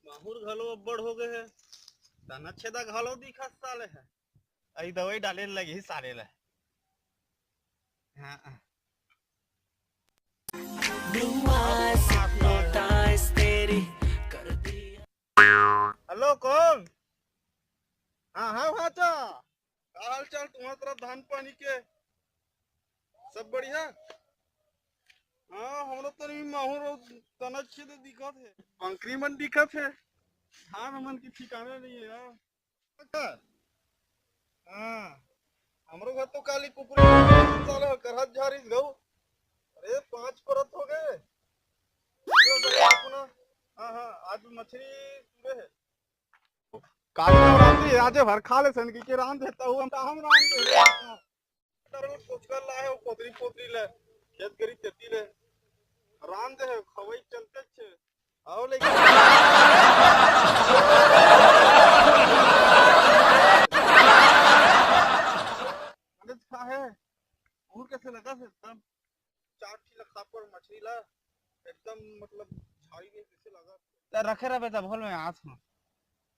माहुर घलो अब्बड़ हो गए है। तना छेदा घलो दिखा साले है। आई दवाई डाले लगी ही साले ले। हाँ। हेलो कौन? हाँ हाँ भाचा, का हाल चाल तुम्हारा तरफ धान पानी के सब बढ़िया? हाँ हमरो तो नहीं माहुर तना छेदा दिखत है, पंखरी मन दिखत है, धान मन की ठिकाने नहीं है यार। हाँ हमरो घर तो काली कुकुरी साला करहत झारिस गऊ। अरे 5 परत हो गए अपना। हाँ हाँ आज मछली सुबह है। काली रांधी आज भर खा ले सन की रांध देता हूँ हम रांध दे तरल कोचकर लाए हो पोतरी पोतरी ले खेत करी तेती ले रांध है खवई चलते छे आओ लेकिन अरे खा है और कैसे लगा से एकदम 4 किलो खापर मछली ला एकदम मतलब झाड़ी में कैसे लगा रखे रहे बेटा भोल में हाथ में।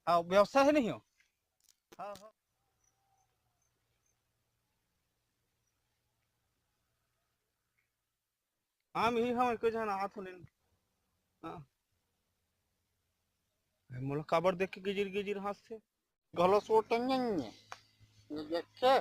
हाँ व्यवस्था है नहीं हो। हाँ हाँ हम ही हम को जाना हाथ लेन। हाँ मोला काबर देख के गिजिर गिजिर हाथ से गलो सोटन ये देख के